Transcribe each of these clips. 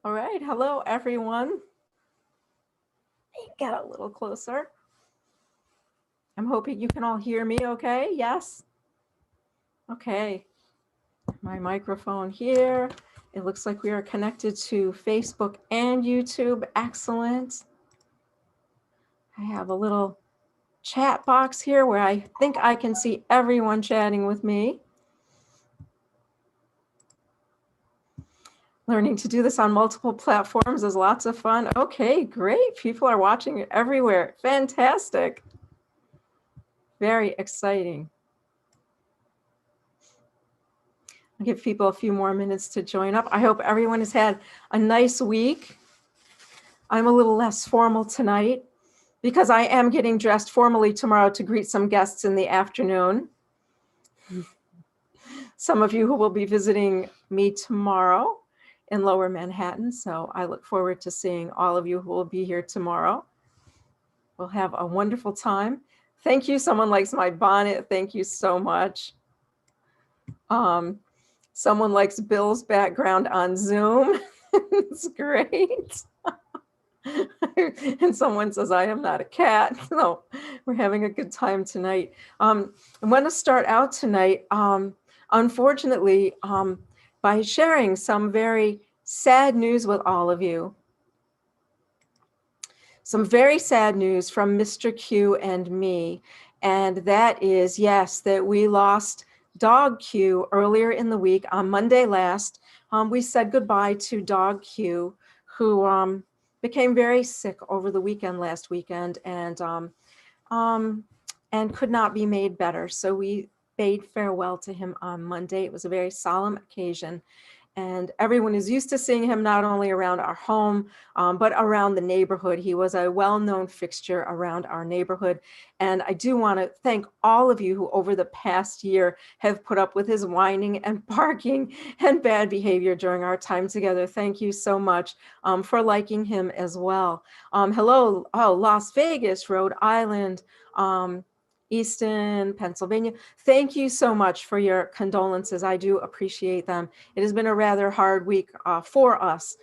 All right. Hello, everyone. Get a little closer. I'm hoping you can all hear me okay. Yes? Okay. My microphone here. It looks like we are connected to Facebook and YouTube. Excellent. I have a little chat box here where I think I can see everyone chatting with me. Learning to do this on multiple platforms is lots of fun. Okay, great. People are watching it everywhere. Fantastic. Very exciting. I'll give people a few more minutes to join up. I hope everyone has had a nice week. I'm a little less formal tonight because I am getting dressed formally tomorrow to greet some guests in the afternoon. Some of you who will be visiting me tomorrow in Lower Manhattan. So I look forward to seeing all of you who will be here tomorrow. We'll have a wonderful time. Thank you. Someone likes my bonnet. Thank you so much. Someone likes Bill's background on Zoom. It's great. And someone says, I am not a cat. So we're having a good time tonight. I want to start out tonight, unfortunately, by sharing some very sad news with all of you. Some very sad news from Mr. Q and me. And that is, yes, that we lost Dog Q earlier in the week on Monday last. We said goodbye to Dog Q, who became very sick over the weekend last weekend and could not be made better. So we bade farewell to him on Monday. It was a very solemn occasion. And everyone is used to seeing him not only around our home, but around the neighborhood. He was a well-known fixture around our neighborhood. And I do want to thank all of you who over the past year have put up with his whining and barking and bad behavior during our time together. Thank you so much for liking him as well. Hello, Las Vegas, Rhode Island, Easton, Pennsylvania. Thank you so much for your condolences. I do appreciate them. It has been a rather hard week for us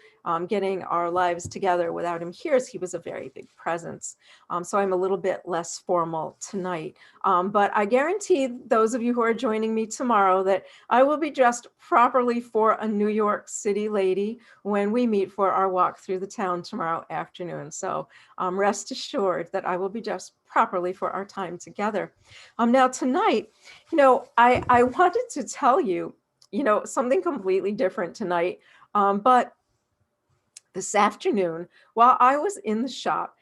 getting our lives together without him here, as he was a very big presence. So I'm a little bit less formal tonight. But I guarantee those of you who are joining me tomorrow that I will be dressed properly for a New York City lady when we meet for our walk through the town tomorrow afternoon. So rest assured that I will be dressed properly for our time together. Now tonight, I wanted to tell you, something completely different tonight. But this afternoon, while I was in the shop,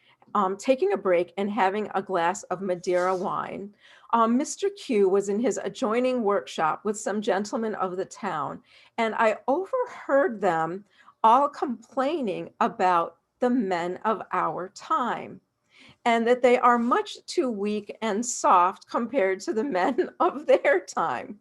taking a break and having a glass of Madeira wine, Mr. Q was in his adjoining workshop with some gentlemen of the town, and I overheard them all complaining about the men of our time, and that they are much too weak and soft compared to the men of their time,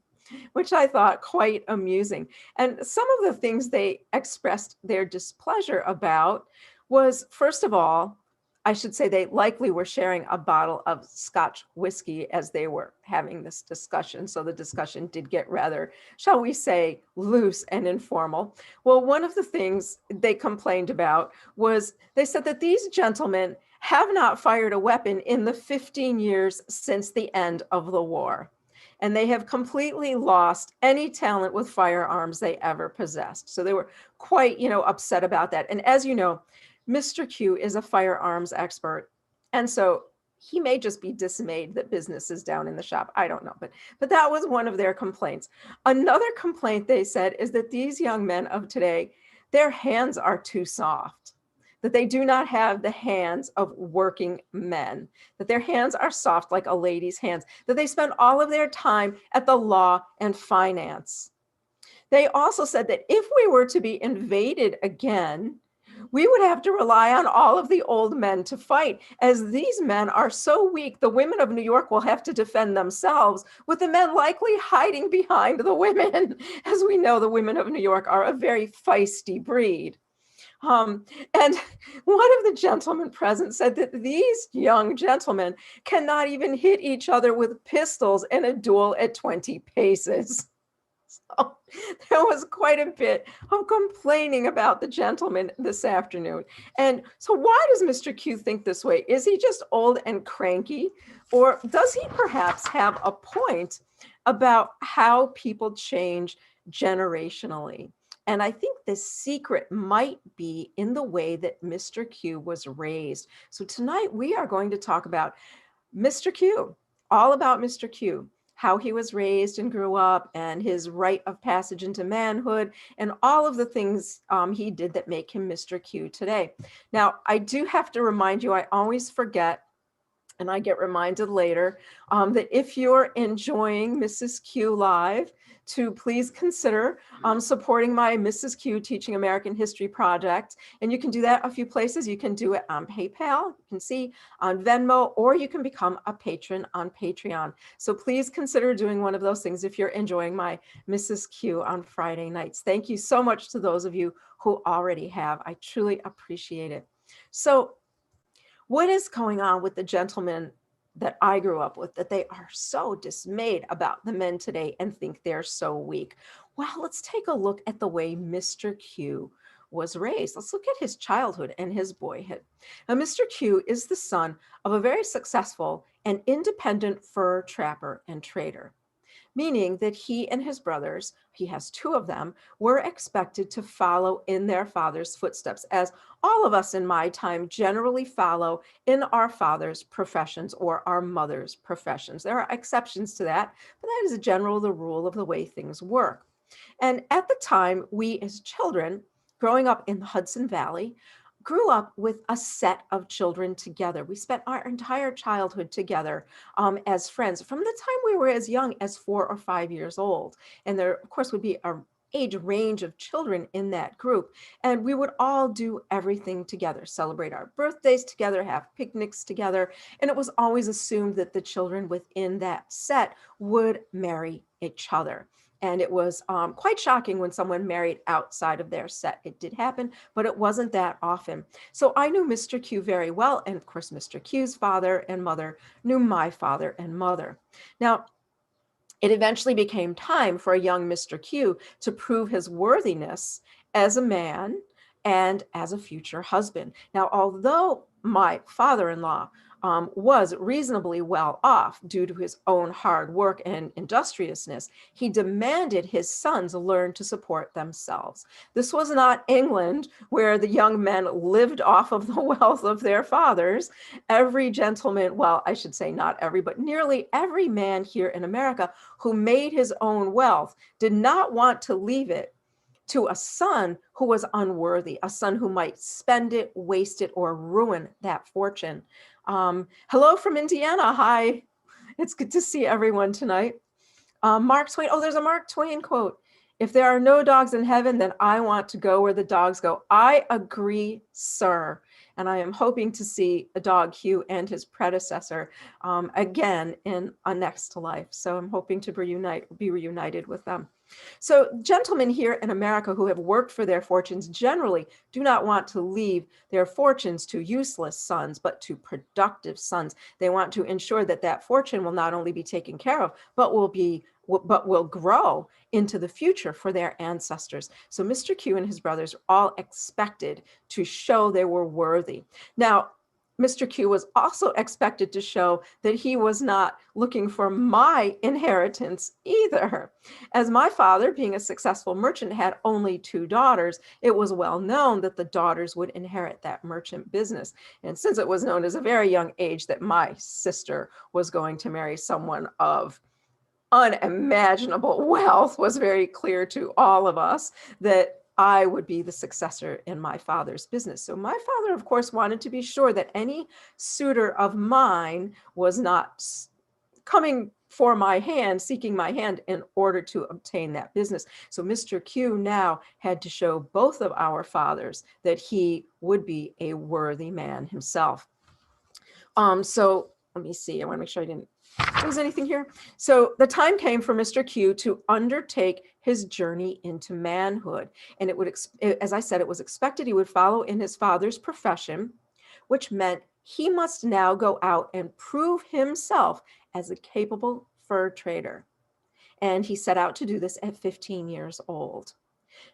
which I thought quite amusing. And some of the things they expressed their displeasure about was, first of all, I should say they likely were sharing a bottle of Scotch whiskey as they were having this discussion. So the discussion did get rather, shall we say, loose and informal. Well, one of the things they complained about was they said that these gentlemen have not fired a weapon in the 15 years since the end of the war. And they have completely lost any talent with firearms they ever possessed. So they were quite, upset about that. And as you know, Mr. Q is a firearms expert. And so he may just be dismayed that business is down in the shop. I don't know, but that was one of their complaints. Another complaint they said is that these young men of today, their hands are too soft, that they do not have the hands of working men, that their hands are soft like a lady's hands, that they spend all of their time at the law and finance. They also said that if we were to be invaded again, we would have to rely on all of the old men to fight, as these men are so weak, the women of New York will have to defend themselves, with the men likely hiding behind the women. As we know, the women of New York are a very feisty breed. And one of the gentlemen present said that these young gentlemen cannot even hit each other with pistols in a duel at 20 paces. So there was quite a bit of complaining about the gentleman this afternoon. And so why does Mr. Q think this way? Is he just old and cranky? Or does he perhaps have a point about how people change generationally? And I think the secret might be in the way that Mr. Q was raised. So tonight we are going to talk about Mr. Q, all about Mr. Q, how he was raised and grew up, and his rite of passage into manhood, and all of the things he did that make him Mr. Q today. Now, I do have to remind you, I always forget, and I get reminded later, that if you're enjoying Mrs. Q Live, to please consider supporting my Mrs. Q Teaching American History project. And you can do that a few places. You can do it on PayPal, you can see on Venmo, or you can become a patron on Patreon. So please consider doing one of those things if you're enjoying my Mrs. Q on Friday nights. Thank you so much to those of you who already have. I truly appreciate it. So what is going on with the gentlemen that I grew up with, that they are so dismayed about the men today and think they're so weak? Well, let's take a look at the way Mr. Q was raised. Let's look at his childhood and his boyhood. Now, Mr. Q is the son of a very successful and independent fur trapper and trader, meaning that he and his brothers, he has two of them, were expected to follow in their father's footsteps, as all of us in my time generally follow in our father's professions or our mother's professions. There are exceptions to that, but that is a general the rule of the way things work. And at the time, we as children, growing up in the Hudson Valley, grew up with a set of children together. We spent our entire childhood together as friends from the time we were as young as 4 or 5 years old. And there, of course, would be a age range of children in that group. And we would all do everything together, celebrate our birthdays together, have picnics together. And it was always assumed that the children within that set would marry each other. And it was quite shocking when someone married outside of their set. It did happen, but it wasn't that often. So I knew Mr. Q very well. And of course, Mr. Q's father and mother knew my father and mother. Now, it eventually became time for a young Mr. Q to prove his worthiness as a man and as a future husband. Now, although my father-in-law was reasonably well off due to his own hard work and industriousness, he demanded his sons learn to support themselves. This was not England, where the young men lived off of the wealth of their fathers. Every gentleman, well, I should say not every, but nearly every man here in America who made his own wealth did not want to leave it to a son who was unworthy, a son who might spend it, waste it, or ruin that fortune. Hello from Indiana. Hi. It's good to see everyone tonight. Mark Twain. Oh, there's a Mark Twain quote. If there are no dogs in heaven, then I want to go where the dogs go. I agree, sir. And I am hoping to see a dog Hugh and his predecessor again in a next life. So I'm hoping to be reunited with them. So gentlemen here in America who have worked for their fortunes generally do not want to leave their fortunes to useless sons, but to productive sons. They want to ensure that that fortune will not only be taken care of, but will grow into the future for their ancestors. So Mr. Q and his brothers are all expected to show they were worthy. Now, Mr. Q was also expected to show that he was not looking for my inheritance either. As my father, being a successful merchant, had only 2 daughters, it was well known that the daughters would inherit that merchant business. And since it was known as a very young age that my sister was going to marry someone of unimaginable wealth, was very clear to all of us that I would be the successor in my father's business. So my father, of course, wanted to be sure that any suitor of mine was not coming for my hand, seeking my hand in order to obtain that business. So Mr. Q now had to show both of our fathers that he would be a worthy man himself. So let me see, I want to make sure I didn't lose anything here. So the time came for Mr. Q to undertake his journey into manhood. And it would, as I said, it was expected he would follow in his father's profession, which meant he must now go out and prove himself as a capable fur trader. And he set out to do this at 15 years old.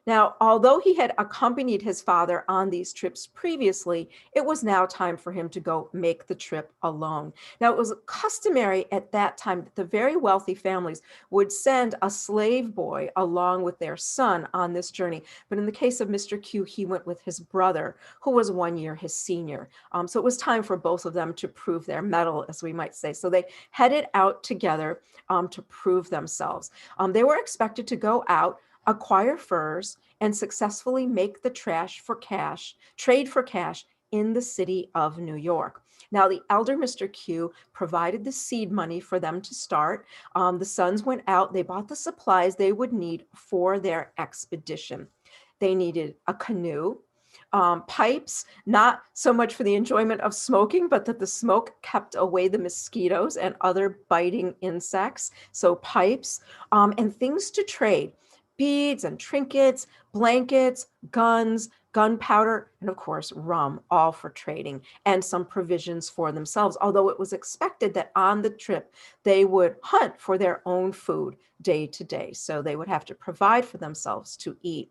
Now, although he had accompanied his father on these trips previously, it was now time for him to go make the trip alone. Now, it was customary at that time that the very wealthy families would send a slave boy along with their son on this journey. But in the case of Mr. Q, he went with his brother, who was 1 year his senior. So it was time for both of them to prove their mettle, as we might say. So they headed out together to prove themselves. They were expected to go out, acquire furs, and successfully make the trade for cash in the city of New York. Now, the elder Mr. Q provided the seed money for them to start. The sons went out, they bought the supplies they would need for their expedition. They needed a canoe, pipes, not so much for the enjoyment of smoking, but that the smoke kept away the mosquitoes and other biting insects. So pipes, and things to trade: beads and trinkets, blankets, guns, gunpowder, and of course, rum, all for trading, and some provisions for themselves. Although it was expected that on the trip, they would hunt for their own food day to day. So they would have to provide for themselves to eat.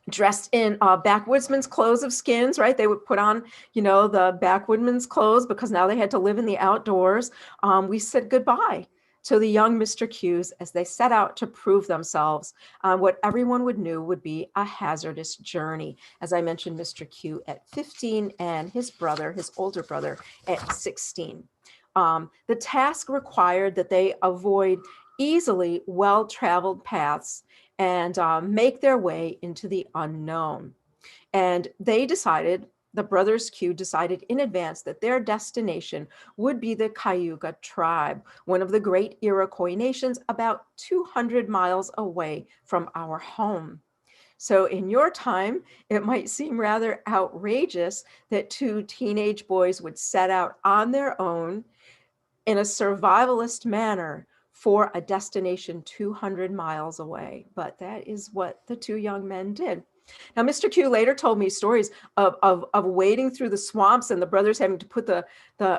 Dressed in backwoodsman's clothes of skins, right? They would put on, the backwoodsman's clothes because now they had to live in the outdoors. We said goodbye to the young Mr. Q's as they set out to prove themselves on what everyone would knew would be a hazardous journey. As I mentioned, Mr. Q at 15 and his older brother, at 16. The task required that they avoid easily well-traveled paths and make their way into the unknown. And the brothers Q decided in advance that their destination would be the Cayuga tribe, one of the great Iroquois nations about 200 miles away from our home. So in your time, it might seem rather outrageous that two teenage boys would set out on their own in a survivalist manner for a destination 200 miles away. But that is what the two young men did. Now, Mr. Q later told me stories of wading through the swamps and the brothers having to put the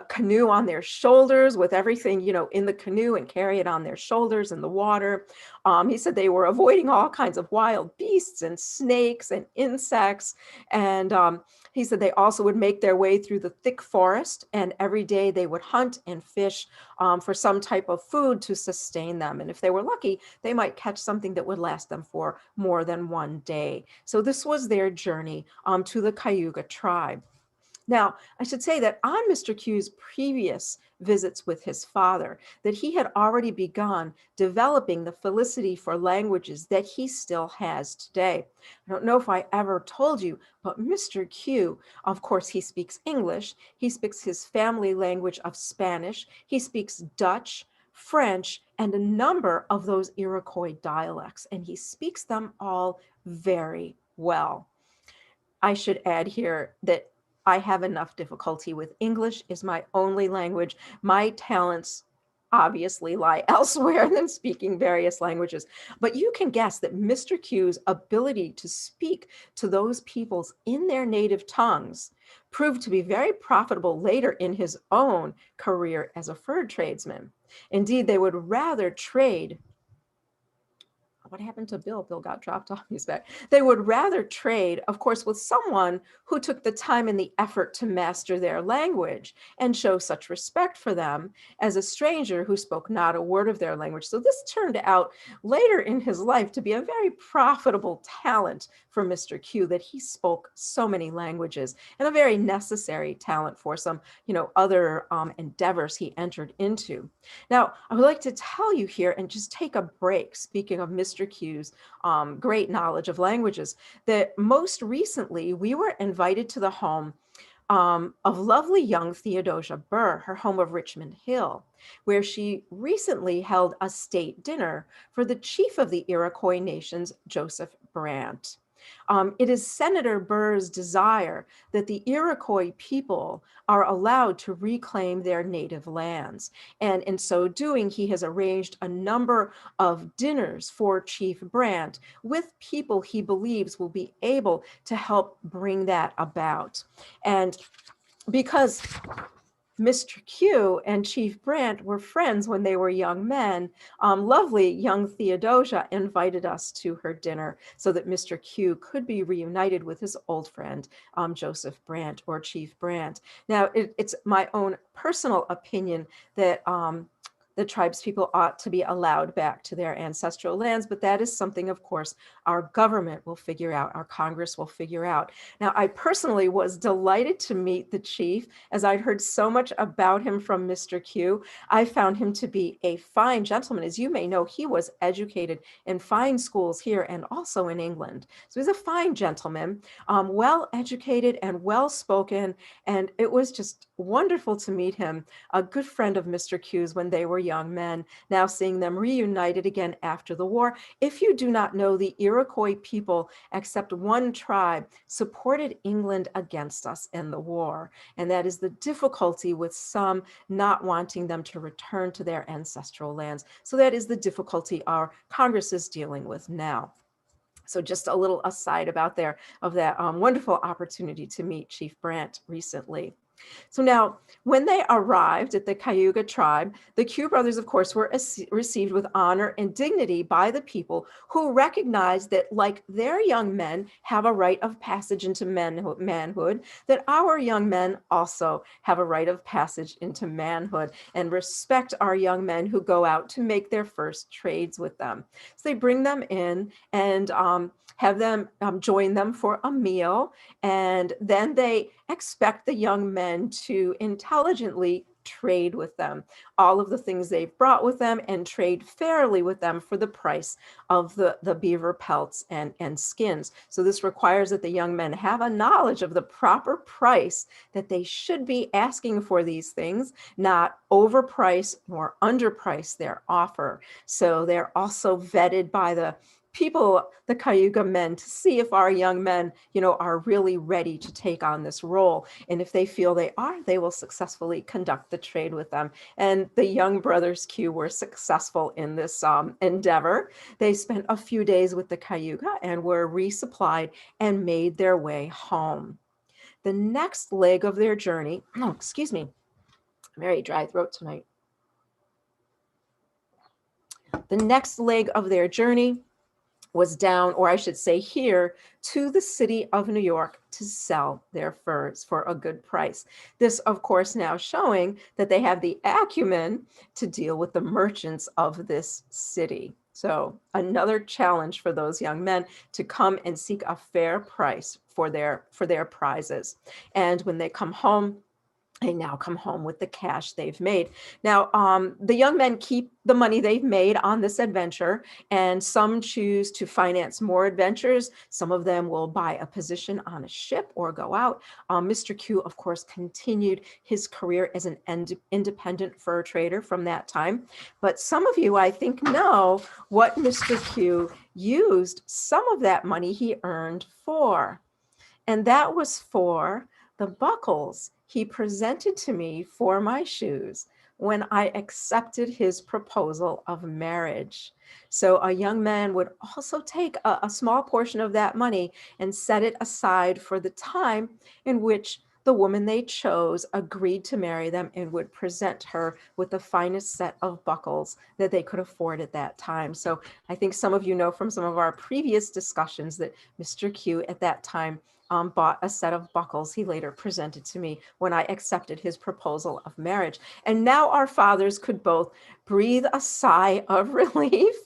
canoe on their shoulders with everything, in the canoe and carry it on their shoulders in the water. He said they were avoiding all kinds of wild beasts and snakes and insects. And he said they also would make their way through the thick forest, and every day they would hunt and fish for some type of food to sustain them. And if they were lucky, they might catch something that would last them for more than one day. So this was their journey to the Cayuga tribe. Now, I should say that on Mr. Q's previous visits with his father, that he had already begun developing the felicity for languages that he still has today. I don't know if I ever told you, but Mr. Q, of course, he speaks English. He speaks his family language of Spanish. He speaks Dutch, French, and a number of those Iroquois dialects, and he speaks them all very well. I should add here that I have enough difficulty with English is my only language. My talents obviously lie elsewhere than speaking various languages. But you can guess that Mr. Q's ability to speak to those peoples in their native tongues proved to be very profitable later in his own career as a fur tradesman. Indeed, they would rather trade. What happened to Bill? Bill got dropped off. He's back. They would rather trade, of course, with someone who took the time and the effort to master their language and show such respect for them as a stranger who spoke not a word of their language. So this turned out later in his life to be a very profitable talent for Mr. Q, that he spoke so many languages, and a very necessary talent for some, other endeavors he entered into. Now, I would like to tell you here and just take a break, speaking of Mr. Q's great knowledge of languages, that most recently we were invited to the home of lovely young Theodosia Burr, her home of Richmond Hill, where she recently held a state dinner for the chief of the Iroquois nations, Joseph Brant. It is Senator Burr's desire that the Iroquois people are allowed to reclaim their native lands. And in so doing, he has arranged a number of dinners for Chief Brant with people he believes will be able to help bring that about. And because Mr. Q and Chief Brant were friends when they were young men. Lovely young Theodosia invited us to her dinner so that Mr. Q could be reunited with his old friend, Joseph Brant or Chief Brant. Now, it's my own personal opinion that the tribes people ought to be allowed back to their ancestral lands, but that is something, of course, our government will figure out, our Congress will figure out. Now, I personally was delighted to meet the chief, as I'd heard so much about him from Mr. Q. I found him to be a fine gentleman. As you may know, he was educated in fine schools here and also in England. So he's a fine gentleman, well educated and well spoken, and it was just wonderful to meet him, a good friend of Mr. Q's when they were young men, now seeing them reunited again after the war. If you do not know, the Iroquois people, except one tribe, supported England against us in the war. And that is the difficulty with some not wanting them to return to their ancestral lands. So that is the difficulty our Congress is dealing with now. So just a little aside about there of that wonderful opportunity to meet Chief Brant recently. So now, when they arrived at the Cayuga tribe, the Q brothers, of course, were received with honor and dignity by the people who recognized that, like their young men have a rite of passage into manhood, that our young men also have a rite of passage into manhood and respect our young men who go out to make their first trades with them. So they bring them in and have them join them for a meal, and then they expect the young men to intelligently trade with them, all of the things they've brought with them, and trade fairly with them for the price of the beaver pelts and skins. So this requires that the young men have a knowledge of the proper price that they should be asking for these things, not overprice nor underprice their offer. So they're also vetted by the people, the Cayuga men, to see if our young men, are really ready to take on this role. And if they feel they are, they will successfully conduct the trade with them. And the young brothers Q were successful in this endeavor. They spent a few days with the Cayuga and were resupplied and made their way home. The next leg of their journey, excuse me, very dry throat tonight. The next leg of their journey was down, or I should say here, to the city of New York to sell their furs for a good price. This, of course, now showing that they have the acumen to deal with the merchants of this city. So another challenge for those young men to come and seek a fair price for their prizes. And when they come home, they now come home with the cash they've made. Now, the young men keep the money they've made on this adventure, and some choose to finance more adventures. Some of them will buy a position on a ship or go out. Mr. Q, of course, continued his career as an independent fur trader from that time. But some of you, I think, know what Mr. Q used some of that money he earned for. And that was for the buckles he presented to me for my shoes when I accepted his proposal of marriage. So a young man would also take a small portion of that money and set it aside for the time in which the woman they chose agreed to marry them and would present her with the finest set of buckles that they could afford at that time. So I think some of you know from some of our previous discussions that Mr. Q at that time bought a set of buckles he later presented to me when I accepted his proposal of marriage. And now our fathers could both breathe a sigh of relief.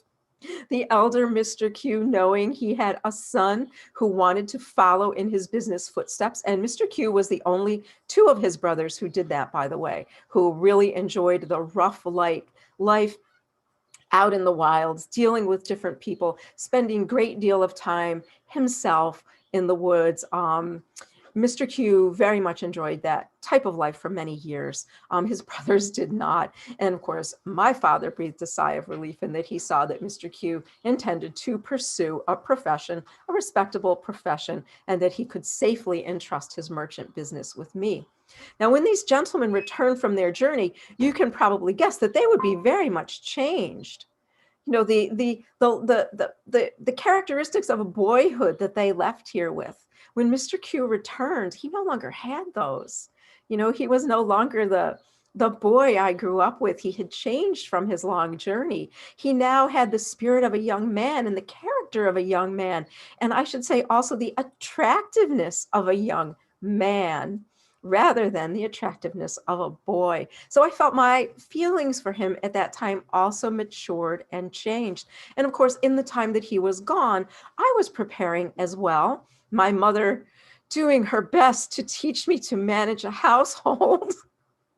The elder Mr. Q, knowing he had a son who wanted to follow in his business footsteps. And Mr. Q was the only two of his brothers who did that, by the way, who really enjoyed the rough life out in the wilds, dealing with different people, spending a great deal of time himself in the woods. Mr. Q very much enjoyed that type of life for many years. His brothers did not. And of course, my father breathed a sigh of relief in that he saw that Mr. Q intended to pursue a profession, a respectable profession, and that he could safely entrust his merchant business with me. Now, when these gentlemen returned from their journey, you can probably guess that they would be very much changed. The characteristics of a boyhood that they left here with. When Mr. Q returned, he no longer had those. He was no longer the boy I grew up with. He had changed from his long journey. He now had the spirit of a young man and the character of a young man. And I should say also the attractiveness of a young man rather than the attractiveness of a boy. So I felt my feelings for him at that time also matured and changed. And of course, in the time that he was gone, I was preparing as well. My mother doing her best to teach me to manage a household.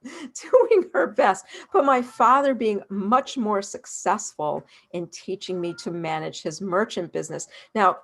Doing her best, but my father being much more successful in teaching me to manage his merchant business. Now,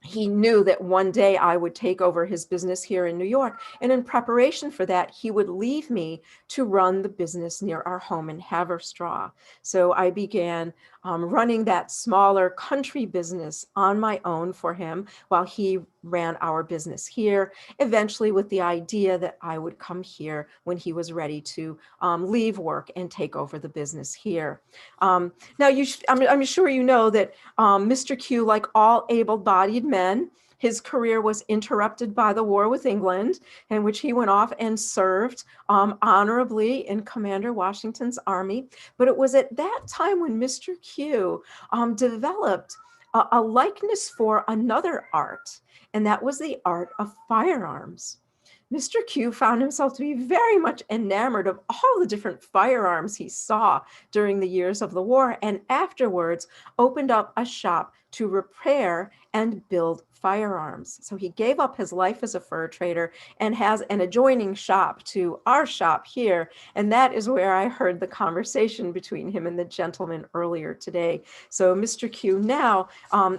he knew that one day I would take over his business here in New York. And in preparation for that, he would leave me to run the business near our home in Haverstraw. So I began running that smaller country business on my own for him while he ran our business here, eventually with the idea that I would come here when he was ready to leave work and take over the business here. Now, I'm sure you know that Mr. Q, like all able-bodied men, his career was interrupted by the war with England, in which he went off and served honorably in Commander Washington's army. But it was at that time when Mr. Q developed a likeness for another art, and that was the art of firearms. Mr. Q found himself to be very much enamored of all the different firearms he saw during the years of the war, and afterwards opened up a shop to repair and build firearms. So he gave up his life as a fur trader and has an adjoining shop to our shop here. And that is where I heard the conversation between him and the gentleman earlier today. So Mr. Q now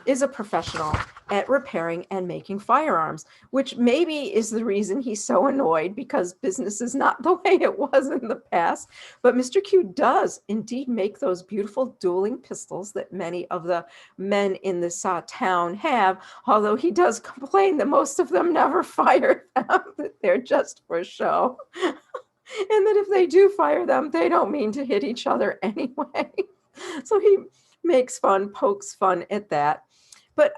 is a professional at repairing and making firearms, which maybe is the reason he's so annoyed, because business is not the way it was in the past. But Mr. Q does indeed make those beautiful dueling pistols that many of the men in this town have, although he does complain that most of them never fire them, that they're just for show. And that if they do fire them, they don't mean to hit each other anyway. So he makes fun, pokes fun at that. But,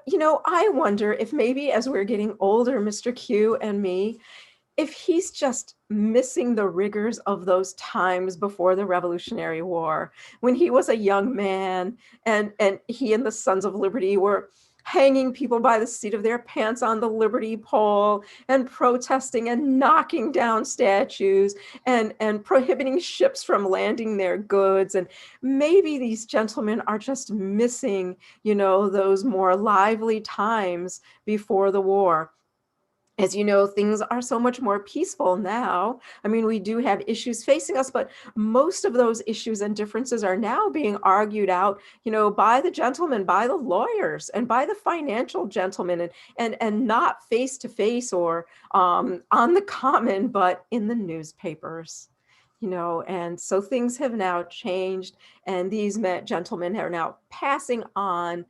I wonder if maybe as we're getting older, Mr. Q and me, if he's just missing the rigors of those times before the Revolutionary War, when he was a young man and he and the Sons of Liberty were hanging people by the seat of their pants on the Liberty pole and protesting and knocking down statues and prohibiting ships from landing their goods. And maybe these gentlemen are just missing, those more lively times before the war. As you know, things are so much more peaceful now. I mean, we do have issues facing us, but most of those issues and differences are now being argued out, by the gentlemen, by the lawyers, and by the financial gentlemen, and not face to face or on the common, but in the newspapers. And so things have now changed, and these gentlemen are now passing on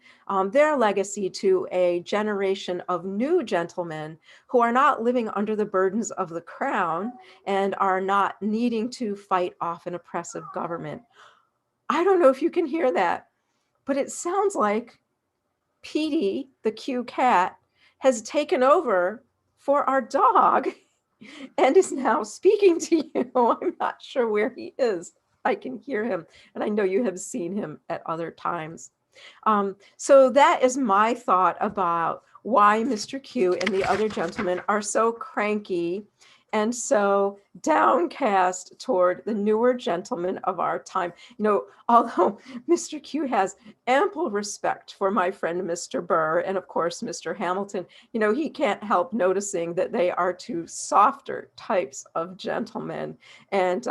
their legacy to a generation of new gentlemen who are not living under the burdens of the crown and are not needing to fight off an oppressive government. I don't know if you can hear that, but it sounds like Petey, the Q cat, has taken over for our dog and is now speaking to you. I'm not sure where he is. I can hear him, and I know you have seen him at other times. So that is my thought about why Mr. Q and the other gentlemen are so cranky and so downcast toward the newer gentlemen of our time. Although Mr. Q has ample respect for my friend Mr. Burr and of course Mr. Hamilton, he can't help noticing that they are two softer types of gentlemen, and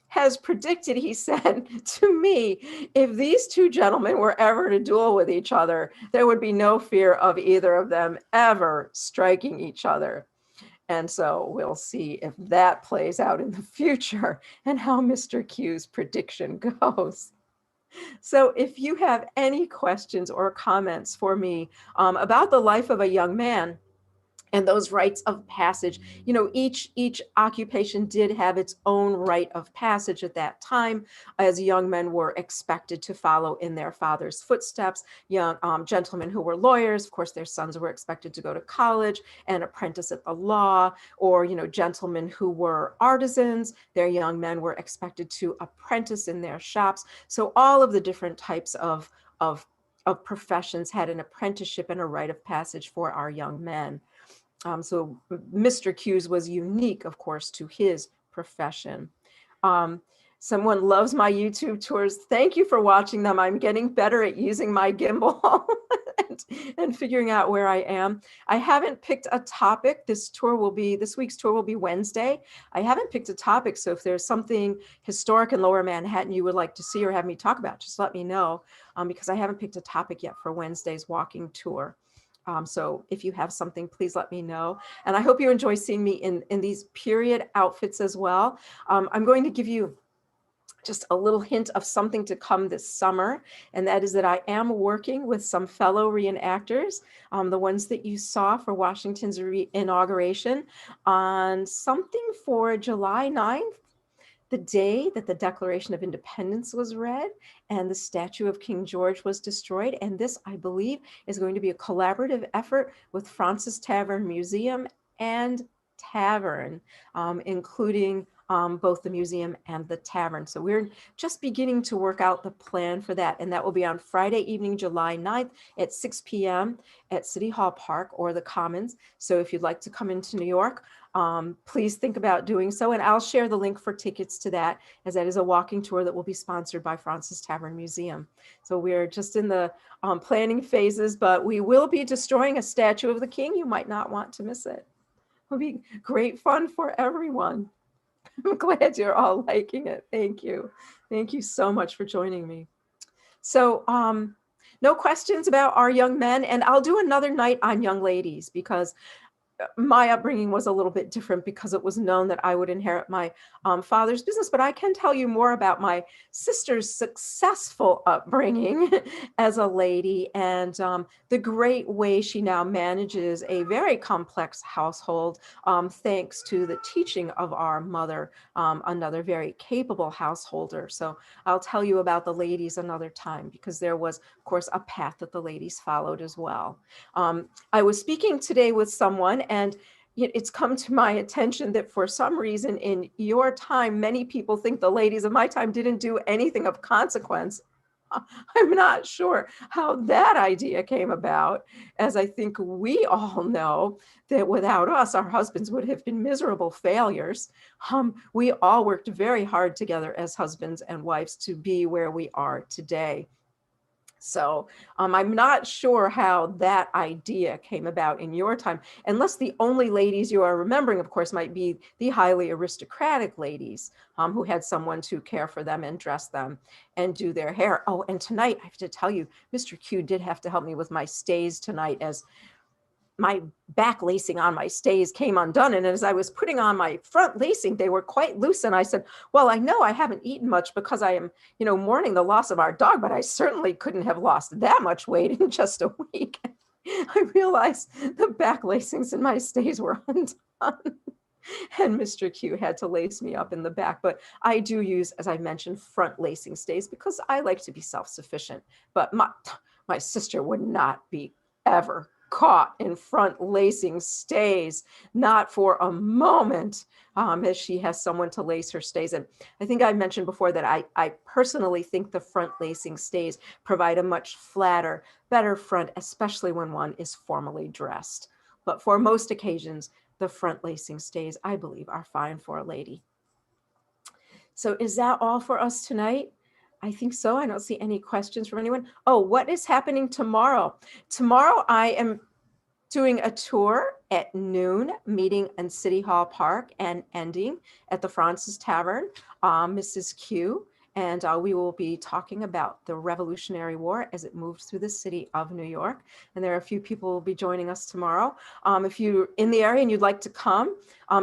has predicted, he said to me, if these two gentlemen were ever to duel with each other, there would be no fear of either of them ever striking each other. And so we'll see if that plays out in the future and how Mr. Q's prediction goes. So if you have any questions or comments for me about the life of a young man, And those rites of passage, each occupation did have its own rite of passage at that time, as young men were expected to follow in their father's footsteps. Young gentlemen who were lawyers, of course, their sons were expected to go to college and apprentice at the law, or gentlemen who were artisans, their young men were expected to apprentice in their shops. So all of the different types of professions had an apprenticeship and a rite of passage for our young men. So Mr. Q's was unique, of course, to his profession. Someone loves my YouTube tours. Thank you for watching them. I'm getting better at using my gimbal and figuring out where I am. I haven't picked a topic. This week's tour will be Wednesday. I haven't picked a topic. So if there's something historic in Lower Manhattan you would like to see or have me talk about, just let me know, because I haven't picked a topic yet for Wednesday's walking tour. So if you have something, please let me know. And I hope you enjoy seeing me in these period outfits as well. I'm going to give you just a little hint of something to come this summer, and that is that I am working with some fellow reenactors, the ones that you saw for Washington's inauguration, on something for July 9th. The day that the Declaration of Independence was read and the statue of King George was destroyed. And this, I believe, is going to be a collaborative effort with Francis Tavern Museum and Tavern, including both the museum and the tavern. So we're just beginning to work out the plan for that. And that will be on Friday evening, July 9th at 6 p.m. at City Hall Park or the Commons. So if you'd like to come into New York, please think about doing so. And I'll share the link for tickets to that, as that is a walking tour that will be sponsored by Francis Tavern Museum. So we're just in the planning phases, but we will be destroying a statue of the king. You might not want to miss it. It'll be great fun for everyone. I'm glad you're all liking it. Thank you. Thank you so much for joining me. So no questions about our young men, and I'll do another night on young ladies, because my upbringing was a little bit different, because it was known that I would inherit my father's business. But I can tell you more about my sister's successful upbringing as a lady, and the great way she now manages a very complex household, thanks to the teaching of our mother, another very capable householder. So I'll tell you about the ladies another time, because there was, of course, a path that the ladies followed as well. I was speaking today with someone, and it's come to my attention that for some reason in your time, many people think the ladies of my time didn't do anything of consequence. I'm not sure how that idea came about, as I think we all know that without us, our husbands would have been miserable failures. We all worked very hard together as husbands and wives to be where we are today. So I'm not sure how that idea came about in your time, unless the only ladies you are remembering, of course, might be the highly aristocratic ladies who had someone to care for them and dress them and do their hair. Oh, and tonight, I have to tell you, Mr. Q did have to help me with my stays tonight, as my back lacing on my stays came undone. And as I was putting on my front lacing, they were quite loose. And I said, well, I know I haven't eaten much because I am, mourning the loss of our dog, but I certainly couldn't have lost that much weight in just a week. I realized the back lacings in my stays were undone. And Mr. Q had to lace me up in the back. But I do use, as I mentioned, front lacing stays because I like to be self-sufficient. But my sister would not be ever caught in front lacing stays, not for a moment, as she has someone to lace her stays. And I think I mentioned before that I personally think the front lacing stays provide a much flatter, better front, especially when one is formally dressed. But for most occasions, the front lacing stays, I believe, are fine for a lady. So is that all for us tonight? I think so. I don't see any questions from anyone. Oh, what is happening tomorrow? Tomorrow I am doing a tour at noon, meeting in City Hall Park and ending at the Francis Tavern, Mrs. Q. And we will be talking about the Revolutionary War as it moved through the city of New York. And there are a few people who will be joining us tomorrow. If you're in the area and you'd like to come,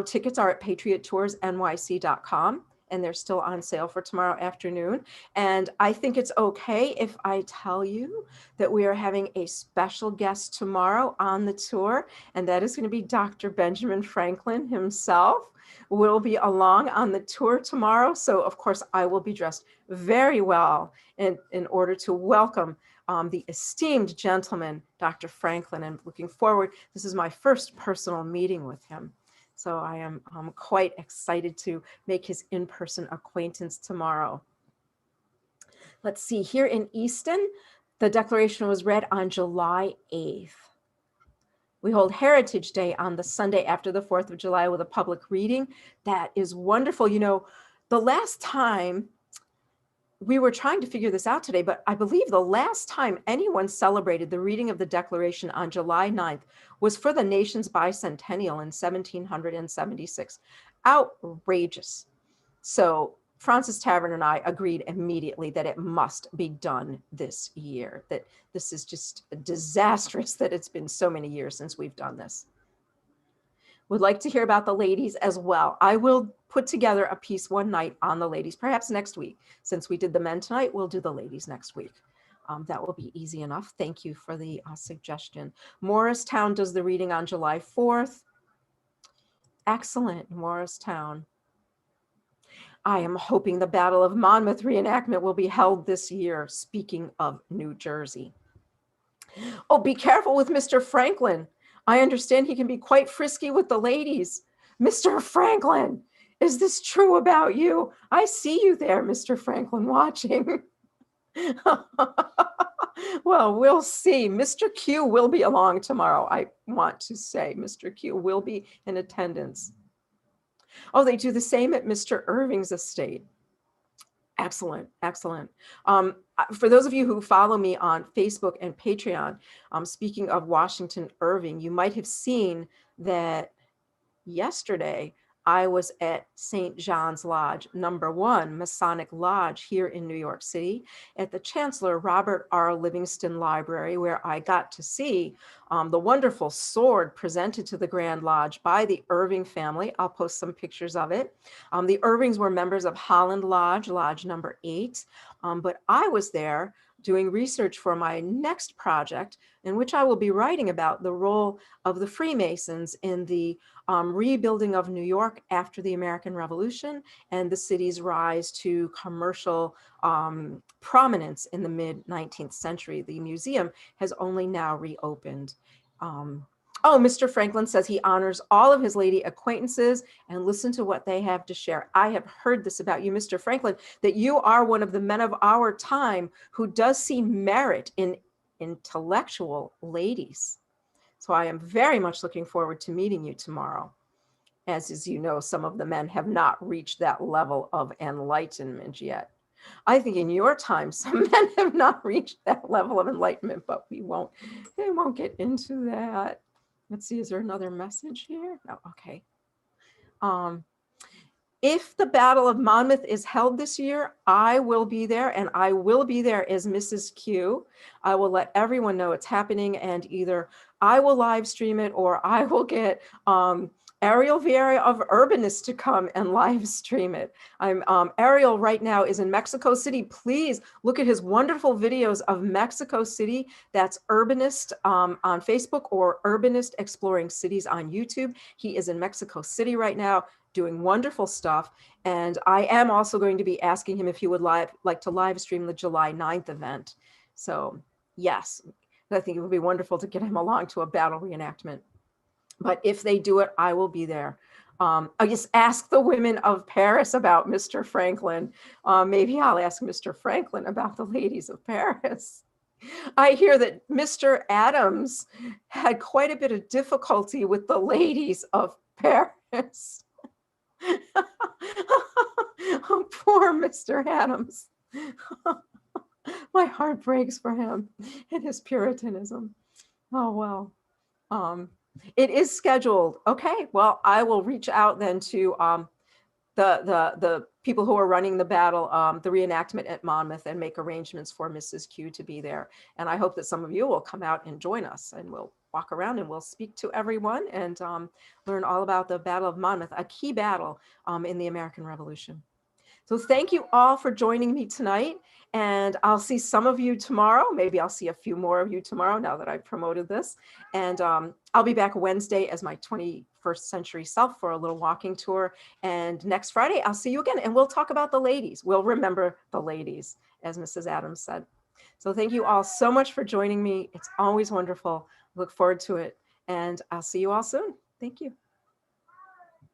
tickets are at patriottoursnyc.com. and they're still on sale for tomorrow afternoon. And I think it's okay if I tell you that we are having a special guest tomorrow on the tour, and that is going to be Dr. Benjamin Franklin himself will be along on the tour tomorrow. So of course I will be dressed very well in order to welcome the esteemed gentleman, Dr. Franklin, and looking forward. This is my first personal meeting with him. So I am quite excited to make his in-person acquaintance tomorrow. Let's see, here in Easton, the declaration was read on July 8th. We hold Heritage Day on the Sunday after the 4th of July with a public reading. That is wonderful. You know, the last time, we were trying to figure this out today, but I believe the last time anyone celebrated the reading of the Declaration on July 9th was for the nation's bicentennial in 1776. Outrageous. So Francis Tavern and I agreed immediately that it must be done this year, that this is just disastrous that it's been so many years since we've done this. Would like to hear about the ladies as well. I will put together a piece one night on the ladies, perhaps next week. Since we did the men tonight, we'll do the ladies next week. That will be easy enough. Thank you for the suggestion. Morristown does the reading on July 4th. Excellent, Morristown. I am hoping the Battle of Monmouth reenactment will be held this year, speaking of New Jersey. Oh, be careful with Mr. Franklin. I understand he can be quite frisky with the ladies. Mr. Franklin, is this true about you? I see you there, Mr. Franklin, watching. Well, we'll see. Mr. Q will be along tomorrow. I want to say Mr. Q will be in attendance. Oh, they do the same at Mr. Irving's estate. Excellent, excellent. For those of you who follow me on Facebook and Patreon, speaking of Washington Irving, you might have seen that yesterday I was at St. John's Lodge, #1 Masonic Lodge here in New York City, at the Chancellor Robert R. Livingston Library, where I got to see the wonderful sword presented to the Grand Lodge by the Irving family. I'll post some pictures of it. The Irvings were members of Holland Lodge, Lodge #8, but I was there doing research for my next project, in which I will be writing about the role of the Freemasons in the rebuilding of New York after the American Revolution and the city's rise to commercial prominence in the mid-19th century. The museum has only now reopened. Oh, Mr. Franklin says he honors all of his lady acquaintances and listen to what they have to share. I have heard this about you, Mr. Franklin, that you are one of the men of our time who does see merit in intellectual ladies. So I am very much looking forward to meeting you tomorrow. As you know, some of the men have not reached that level of enlightenment yet. I think in your time, some men have not reached that level of enlightenment, but we won't get into that. Let's see, is there another message here? No, okay. If the Battle of Monmouth is held this year, I will be there, and I will be there as Mrs. Q. I will let everyone know it's happening, and either I will live stream it or I will get Ariel Vieira of Urbanist to come and live stream it. Ariel right now is in Mexico City. Please look at his wonderful videos of Mexico City. That's Urbanist on Facebook or Urbanist Exploring Cities on YouTube. He is in Mexico City right now doing wonderful stuff. And I am also going to be asking him if he would like to live stream the July 9th event. So yes, I think it would be wonderful to get him along to a battle reenactment. But if they do it, I will be there. I just ask the women of Paris about Mr. Franklin. Maybe I'll ask Mr. Franklin about the ladies of Paris. I hear that Mr. Adams had quite a bit of difficulty with the ladies of Paris. Oh, poor Mr. Adams. My heart breaks for him and his Puritanism. Oh, well. It is scheduled. Okay, well, I will reach out then to the people who are running the battle, the reenactment at Monmouth, and make arrangements for Mrs. Q to be there. And I hope that some of you will come out and join us, and we'll walk around and we'll speak to everyone and learn all about the Battle of Monmouth, a key battle in the American Revolution. So thank you all for joining me tonight. And I'll see some of you tomorrow. Maybe I'll see a few more of you tomorrow now that I've promoted this. And I'll be back Wednesday as my 21st century self for a little walking tour. And next Friday, I'll see you again. And we'll talk about the ladies. We'll remember the ladies, as Mrs. Adams said. So thank you all so much for joining me. It's always wonderful. Look forward to it. And I'll see you all soon. Thank you.